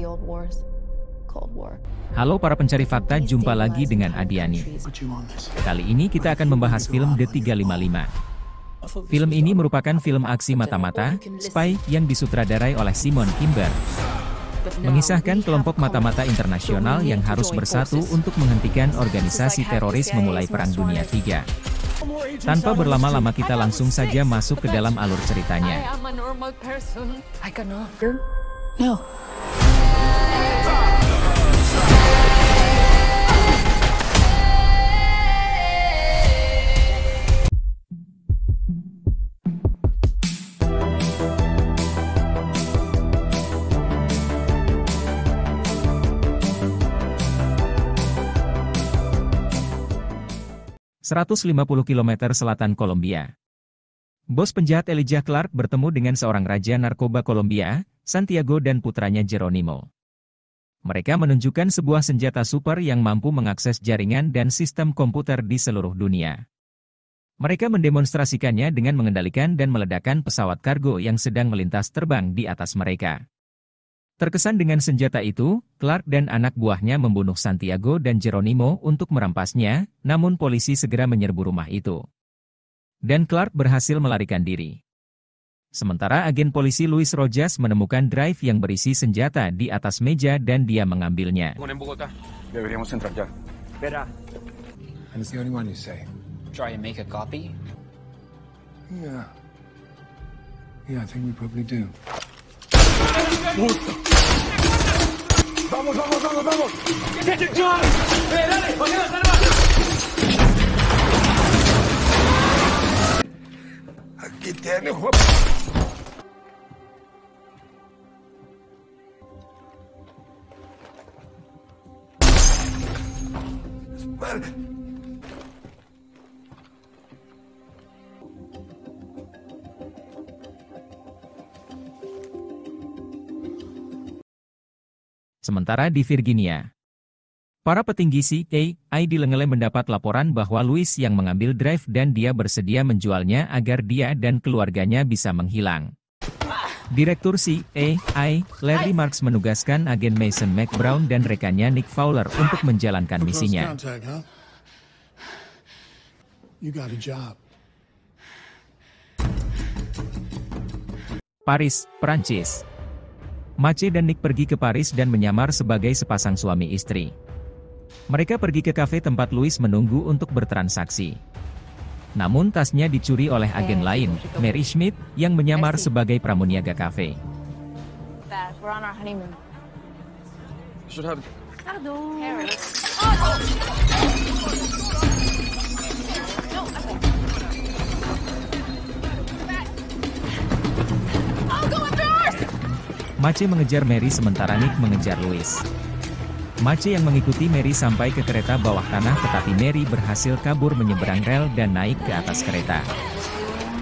the old wars. Cold War. Halo para pencari fakta, jumpa lagi dengan Adiani. Kali ini kita akan membahas film The 355. Film ini merupakan film aksi mata-mata, spy yang disutradarai oleh Simon Kimber. Mengisahkan kelompok mata-mata internasional yang harus bersatu untuk menghentikan organisasi teroris memulai Perang Dunia III. Tanpa berlama-lama kita langsung saja masuk ke dalam alur ceritanya. No. 150 km selatan Kolombia. Bos penjahat Elijah Clark bertemu dengan seorang raja narkoba Kolombia, Santiago dan putranya Geronimo. Mereka menunjukkan sebuah senjata super yang mampu mengakses jaringan dan sistem komputer di seluruh dunia. Mereka mendemonstrasikannya dengan mengendalikan dan meledakkan pesawat kargo yang sedang melintas terbang di atas mereka. Terkesan dengan senjata itu, Clark dan anak buahnya membunuh Santiago dan Geronimo untuk merampasnya, namun polisi segera menyerbu rumah itu. Dan Clark berhasil melarikan diri. Sementara agen polisi Luis Rojas menemukan drive yang berisi senjata di atas meja dan dia mengambilnya. Deberíamos entrar ya. Verá. And it's the only one you say. Try and make a copy? Yeah. Yeah, I think we probably do. Vamos, vamos, vamos, vamos. Dale, ponemos armas. Aquí tienes, Juan. Espera. Sementara di Virginia, para petinggi CIA di Lengele mendapat laporan bahwa Luis yang mengambil drive dan dia bersedia menjualnya agar dia dan keluarganya bisa menghilang. Direktur CIA, Larry Marks menugaskan agen Mason McBrown dan rekannya Nick Fowler untuk menjalankan misinya. Paris, Prancis. Mace dan Nick pergi ke Paris dan menyamar sebagai sepasang suami istri. Mereka pergi ke kafe tempat Luis menunggu untuk bertransaksi. Namun tasnya dicuri oleh agen lain, Mary Schmidt, yang menyamar sebagai pramuniaga kafe. Mace mengejar Mary sementara Nick mengejar Luis. Mace yang mengikuti Mary sampai ke kereta bawah tanah tetapi Mary berhasil kabur menyeberang rel dan naik ke atas kereta.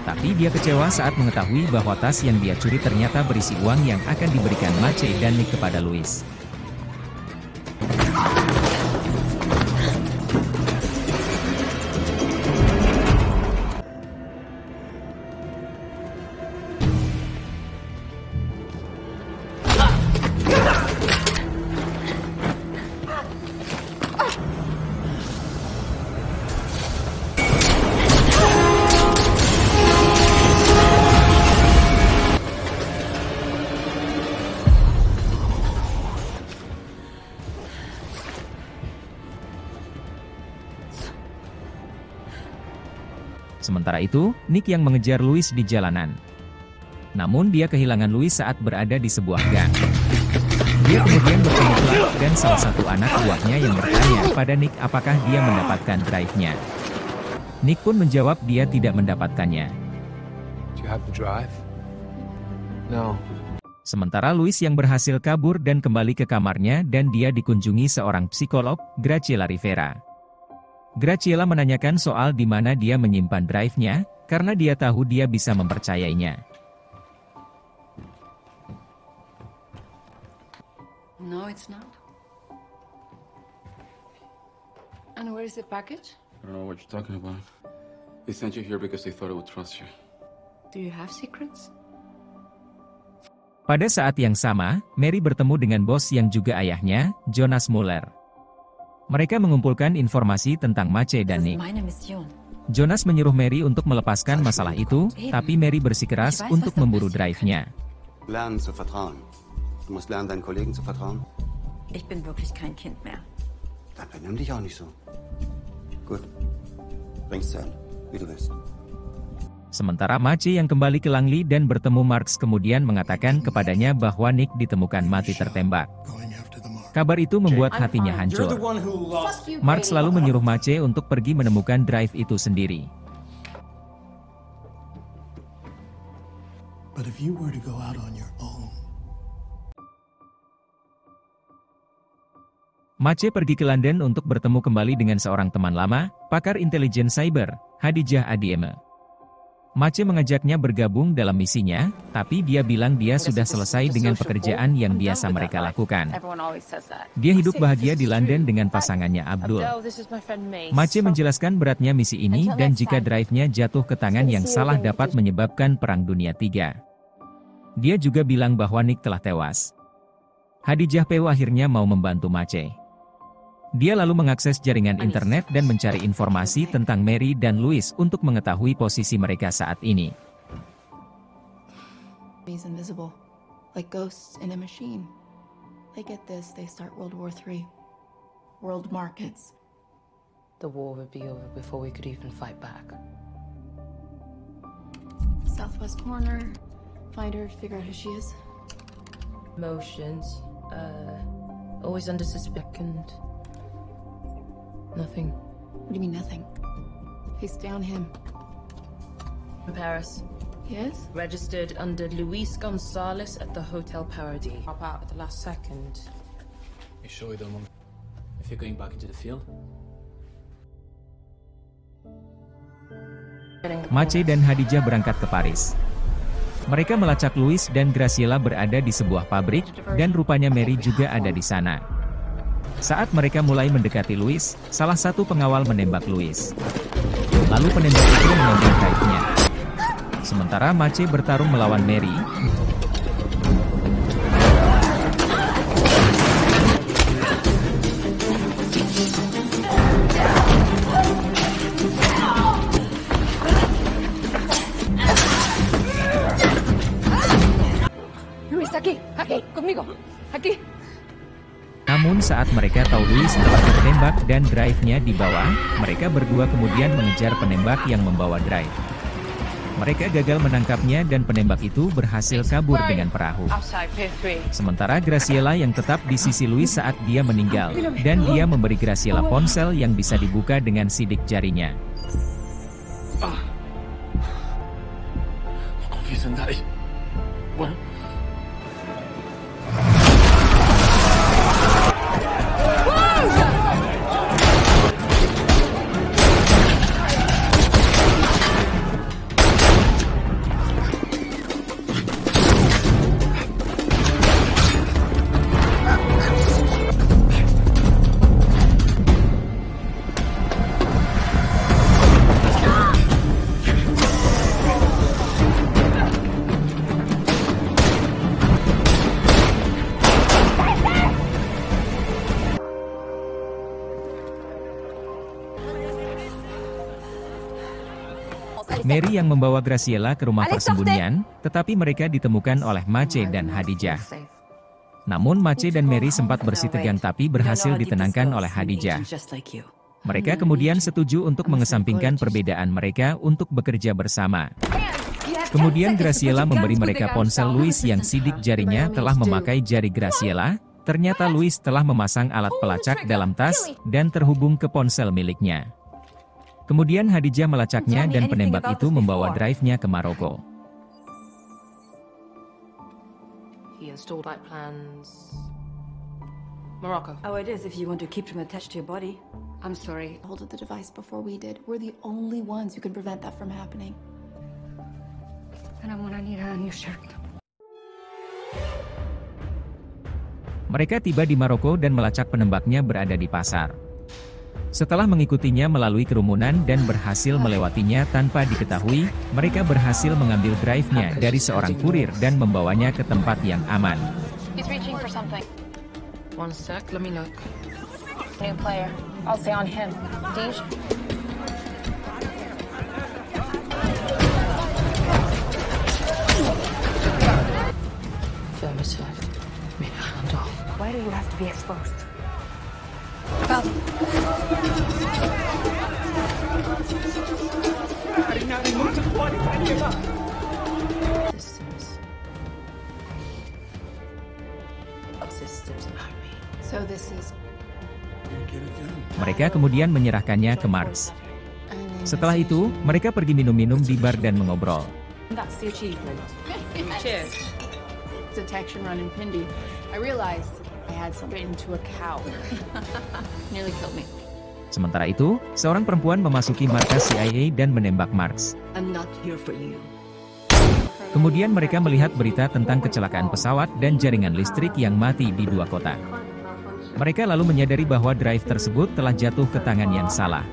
Tapi dia kecewa saat mengetahui bahwa tas yang dia curi ternyata berisi uang yang akan diberikan Mace dan Nick kepada Luis. Sementara itu, Nick yang mengejar Luis di jalanan. Namun dia kehilangan Luis saat berada di sebuah gang. Dia kemudian bertemu Clark dan salah satu anak buahnya yang bertanya pada Nick apakah dia mendapatkan drive-nya. Nick pun menjawab dia tidak mendapatkannya. Do you have the drive? No. Sementara Luis yang berhasil kabur dan kembali ke kamarnya dan dia dikunjungi seorang psikolog, Graciela Rivera. Graciela menanyakan soal di mana dia menyimpan drive-nya, karena dia tahu dia bisa mempercayainya. No, it's not. And where is the package? I don't know what you're talking about. They sent you here because they thought I would trust you. Do you have secrets? Pada saat yang sama, Mary bertemu dengan bos yang juga ayahnya, Jonas Muller. Mereka mengumpulkan informasi tentang Maciej dan Nick. Meine Mission. Jonas menyuruh Mary untuk melepaskan masalah itu, tapi Mary bersikeras untuk memburu drive-nya. Lernen zu vertrauen. Du musst lernen, deinen Kollegen zu vertrauen. Ich bin wirklich kein Kind mehr. Dann benimm dich auch nicht so. Gut. Bring's zu Ende, wie du willst. Sementara Maciej yang kembali ke Langley dan bertemu Marks kemudian mengatakan kepadanya bahwa Nick ditemukan mati tertembak. Going after the mark. Kabar itu membuat hatinya hancur. Marks lalu menyuruh Maciej untuk pergi menemukan drive itu sendiri. But if you were to go out on your own, Maciej pergi ke London untuk bertemu kembali dengan seorang teman lama, pakar intelijen cyber, Khadijah Adieme. Maciej mengajaknya bergabung dalam misinya, tapi dia bilang dia sudah selesai dengan pekerjaan yang biasa mereka lakukan. Dia hidup bahagia di London dengan pasangannya Abdul. Maciej menjelaskan beratnya misi ini dan jika drive-nya jatuh ke tangan yang salah dapat menyebabkan Perang Dunia III. Dia juga bilang bahwa Nick telah tewas. Khadijah PU akhirnya mau membantu Maciej. Dia lalu mengakses jaringan internet dan mencari informasi tentang Mary dan Louis untuk mengetahui posisi mereka saat ini. He's invisible, like ghosts in a machine. They get this, they start World War III. World markets. The war would be over before we could even fight back. Southwest corner. Find her, figure out who she is. Emotions, always under suspicion. Nothing. What do you mean nothing? Face down him. In Paris. Yes? Registered under Luis Gonzalez at the Hotel Paradis. Pop out at the last second. You sure you don't want if you're going back into the field? Maciej dan Khadijah berangkat ke Paris. Mereka melacak Louis dan Graciela berada di sebuah pabrik, dan rupanya Mary juga ada di sana. Saat mereka mulai mendekati Louis, salah satu pengawal menembak Louis. Lalu penembak itu mengambil drive-nya. Sementara Maciej bertarung melawan Mary. Luis, aquí, conmigo, aquí. Namun saat mereka tahu Louis telah tertembak dan drive-nya dibawa, mereka berdua kemudian mengejar penembak yang membawa drive. Mereka gagal menangkapnya dan penembak itu berhasil kabur dengan perahu. Sementara Graciela yang tetap di sisi Louis saat dia meninggal, dan dia memberi Graciela ponsel yang bisa dibuka dengan sidik jarinya. confíes en Daddy. Bueno. Mary yang membawa Graciela ke rumah persembunyian, tetapi mereka ditemukan oleh Maciej dan Khadijah. Namun Maciej dan Mary sempat bersih tegang tapi berhasil ditenangkan oleh Khadijah. Mereka kemudian setuju untuk mengesampingkan perbedaan mereka untuk bekerja bersama. Kemudian Graciela memberi mereka ponsel Louis yang sidik jarinya telah memakai jari Graciela. Ternyata Louis telah memasang alat pelacak dalam tas dan terhubung ke ponsel miliknya. Kemudian Khadijah melacaknya dan penembak itu membawa drive-nya ke Maroko. He installed flight plans. Morocco. Oh, it is if you want to keep them attached to your body. I'm sorry. Hold of the device before we did. We're the only ones who can prevent that from happening. And I'm gonna need a new shirt. Mereka tiba di Maroko dan melacak penembaknya berada di pasar. Setelah mengikutinya melalui kerumunan dan berhasil melewatinya tanpa diketahui, mereka berhasil mengambil drive-nya dari seorang kurir dan membawanya ke tempat yang aman. He's reaching for something. One sec, let me look. New player. I'll stay on him. Deej. Affirmative. Make a handoff. Why do you have to be exposed? Systems army. So this is... Mereka kemudian menyerahkannya ke Marks. Setelah itu, mereka pergi minum-minum di bar dan mengobrol. That's the achievement. Cheers. Detection run in Pindi. I realized I had something into a cow. Nearly killed me. Sementara itu, seorang perempuan memasuki markas CIA dan menembak Marks. I'm not here for you. Kemudian mereka melihat berita tentang kecelakaan pesawat dan jaringan listrik yang mati di dua kota. Mereka lalu menyadari bahwa drive tersebut telah jatuh ke tangan yang salah.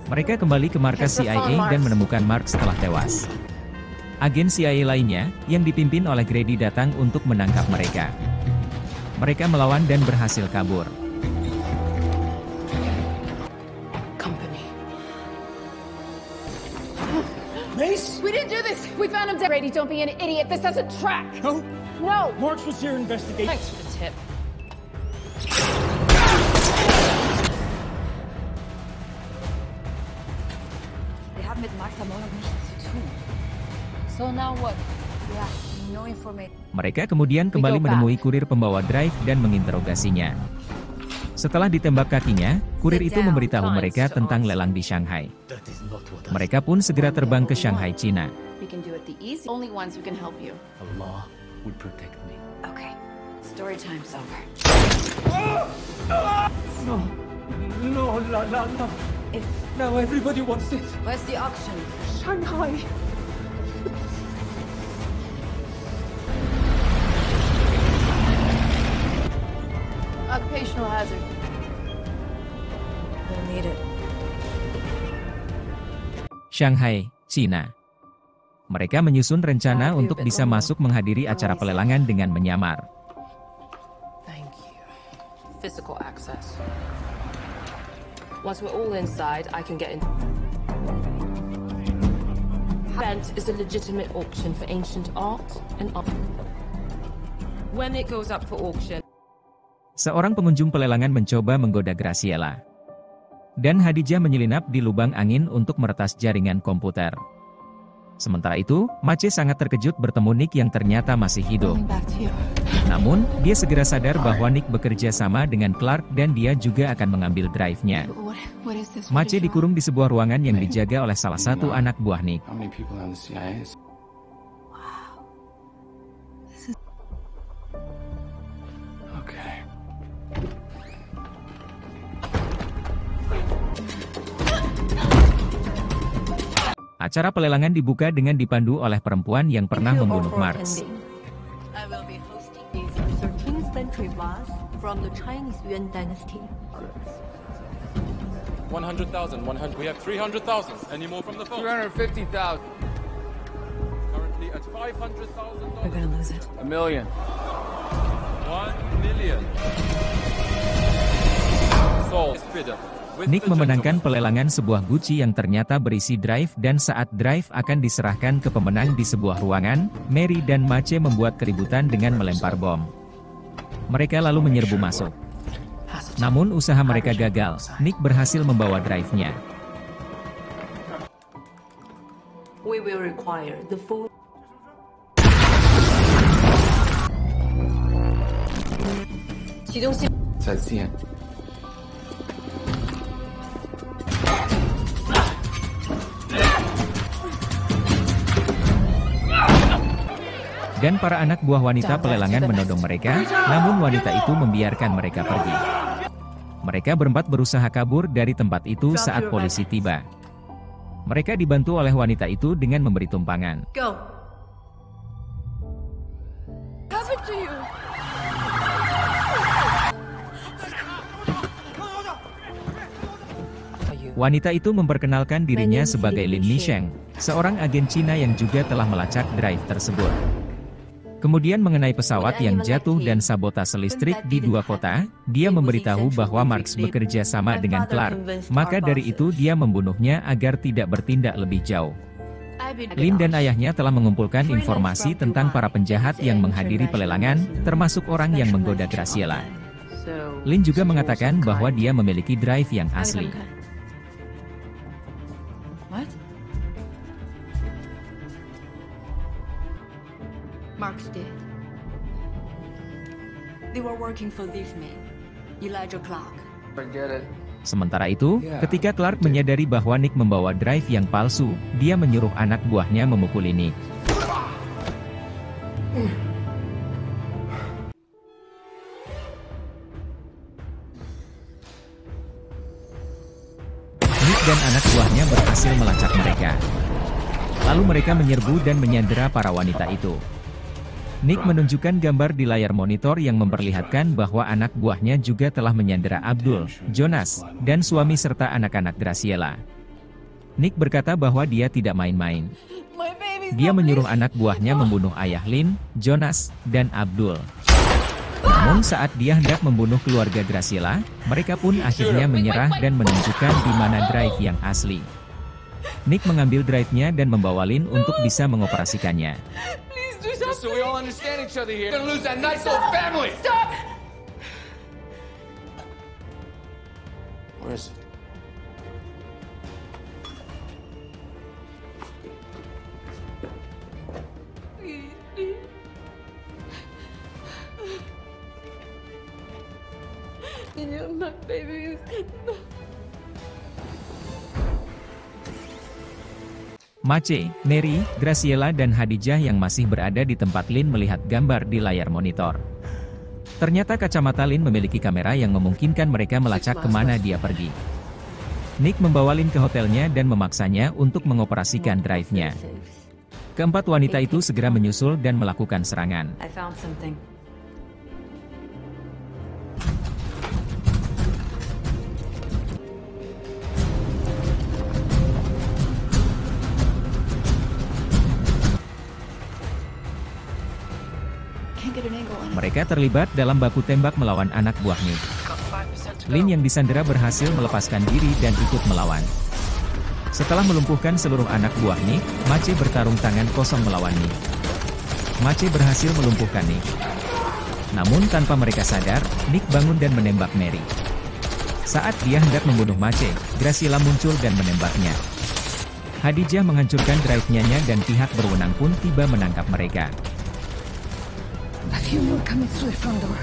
Mereka kembali ke markas CIA dan menemukan Marks telah tewas. Agen CIA lainnya, yang dipimpin oleh Grady datang untuk menangkap mereka. Mereka melawan dan berhasil kabur. Company. Mace? We didn't do this! We found him dead! Brady, don't be an idiot! This has a track! No. No! Marks was here investigating. Thanks for the tip. Wir haben mit Max am Morgen nichts zu tun. So now what? Ja, no information. Mereka kemudian kembali menemui kurir pembawa drive dan menginterogasinya. Setelah ditembak kakinya, kurir itu memberitahu mereka tentang lelang di Shanghai. Mereka pun segera terbang ke Shanghai, China. We can do it the easy. Only ones who can help you. Allah would protect me. Okay, story time's over. No. No, no, no, no. Now everybody wants it. Where's the auction? Shanghai. Occupational hazard. We'll need it. Shanghai, China. Mereka menyusun rencana untuk bisa masuk menghadiri acara pelelangan dengan menyamar. Thank you. Physical access. Once we're all inside, I can get in. Event is a legitimate auction for ancient art and art. When it goes up for auction, Seorang pengunjung pelelangan mencoba menggoda Graciela. Dan Hadijah menyelinap di lubang angin untuk meretas jaringan komputer. Sementara itu, Mace sangat terkejut bertemu Nick yang ternyata masih hidup. Going back to you. Namun, dia segera sadar bahwa Nick bekerja sama dengan Clark dan dia juga akan mengambil drive-nya. What is this? Mace dikurung di sebuah ruangan yang dijaga oleh salah satu anak buah Nick. How many people are in the CIA? Okay. Acara pelelangan dibuka dengan dipandu oleh perempuan yang pernah membunuh Marx. I will be hosting this 13th century vase from the Chinese Yuan dynasty. 100,000. We have 300,000. Any more from the phone? 250,000. Currently at $500,000. We're gonna lose it. $1 million. 1 million. Sold. Bidder. Nick memenangkan pelelangan sebuah Gucci yang ternyata berisi drive dan saat drive akan diserahkan ke pemenang di sebuah ruangan, Mary dan Mace membuat keributan dengan melempar bom. Mereka lalu menyerbu masuk. Namun usaha mereka gagal, Nick berhasil membawa drive-nya. We will require the full. 启动系再见。 Dan para anak buah wanita pelelangan menodong mereka, namun wanita itu membiarkan mereka pergi. Mereka berempat berusaha kabur dari tempat itu saat polisi tiba. Mereka dibantu oleh wanita itu dengan memberi tumpangan. Go. Happened to you? Wanita itu memperkenalkan dirinya sebagai Lin Misheng, seorang agen Cina yang juga telah melacak drive tersebut. Kemudian mengenai pesawat yang jatuh dan sabotase listrik di 2 kota, dia memberitahu bahwa Marks bekerja sama dengan Clark, maka dari itu dia membunuhnya agar tidak bertindak lebih jauh. Lin dan ayahnya telah mengumpulkan informasi tentang para penjahat yang menghadiri pelelangan, termasuk orang yang menggoda Graciela. Lin juga mengatakan bahwa dia memiliki drive yang asli. Marks did. They were working for this man, Elijah Clark. Forget it. Sementara itu, ketika Clark menyadari bahwa Nick membawa drive yang palsu, dia menyuruh anak buahnya memukuli Nick. Nick dan anak buahnya berhasil melacak mereka. Lalu mereka menyerbu dan menyandera para wanita itu. Nick menunjukkan gambar di layar monitor yang memperlihatkan bahwa anak buahnya juga telah menyandera Abdul, Jonas, dan suami serta anak-anak Graciela. Nick berkata bahwa dia tidak main-main. Dia menyuruh anak buahnya membunuh ayah Lin, Jonas, dan Abdul. Namun saat dia hendak membunuh keluarga Graciela, mereka pun akhirnya menyerah dan menunjukkan di mana drive yang asli. Nick mengambil drive-nya dan membawa Lin untuk bisa mengoperasikannya. Just so we all understand each other here. You're gonna lose that nice old family! Stop! Where is it? My baby. Mace, Mary, Graciela dan Hadijah yang masih berada di tempat Lin melihat gambar di layar monitor. Ternyata kacamata Lin memiliki kamera yang memungkinkan mereka melacak kemana dia pergi. Nick membawa Lin ke hotelnya dan memaksanya untuk mengoperasikan drive-nya. Keempat wanita itu segera menyusul dan melakukan serangan. I found something. Mereka terlibat dalam baku tembak melawan anak buah Nick. Lin yang disandera berhasil melepaskan diri dan ikut melawan. Setelah melumpuhkan seluruh anak buah Nick, Mace bertarung tangan kosong melawan Nick. Mace berhasil melumpuhkan Nick. Namun tanpa mereka sadar, Nick bangun dan menembak Mary. Saat dia hendak membunuh Mace, Graciela muncul dan menembaknya. Hadijah menghancurkan drive-nya dan pihak berwenang pun tiba menangkap mereka. A few more coming through the front door.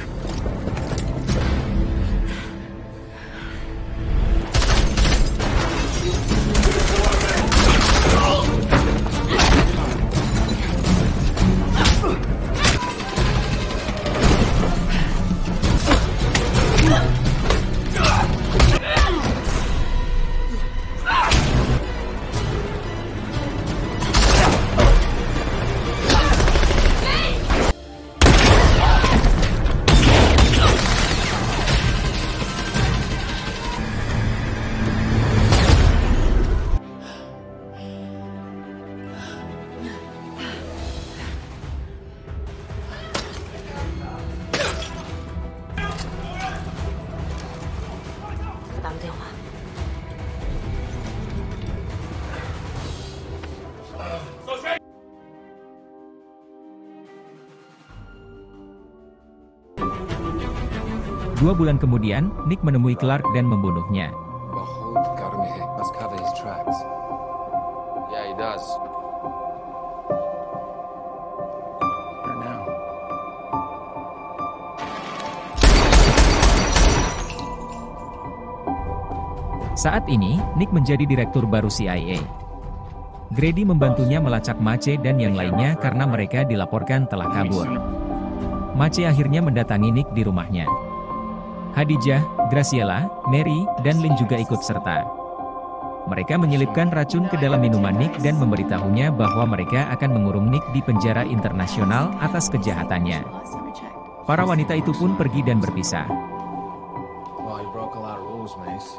Dua bulan kemudian, Nick menemui Clark dan membunuhnya. Must cover his tracks. Yeah, he does. Where now? Saat ini, Nick menjadi direktur baru CIA. Grady membantunya melacak Mace dan yang lainnya karena mereka dilaporkan telah kabur. Mace akhirnya mendatangi Nick di rumahnya. Hadijah, Graciela, Mary, dan Lin juga ikut serta. Mereka menyelipkan racun ke dalam minuman Nick dan memberitahunya bahwa mereka akan mengurung Nick di penjara internasional atas kejahatannya. Para wanita itu pun pergi dan berpisah. Well, you broke a lot of rules, Mace.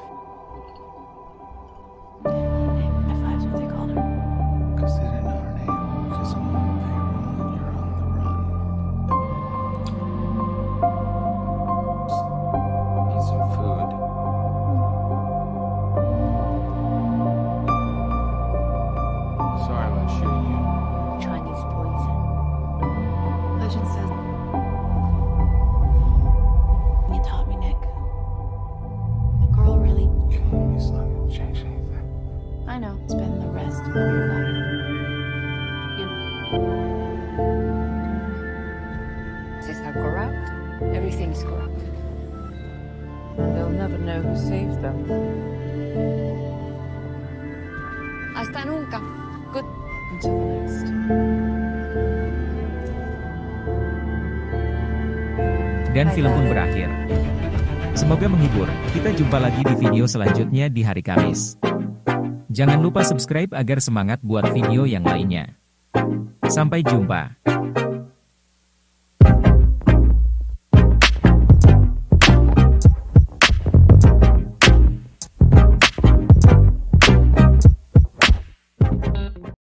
Everything's corrupted. They'll never know who saved them. Hasta nunca. Good. Until the next. Dan film pun berakhir. Semoga menghibur. Kita jumpa lagi di video selanjutnya di hari Kamis. Jangan lupa subscribe agar semangat buat video yang lainnya. Sampai jumpa.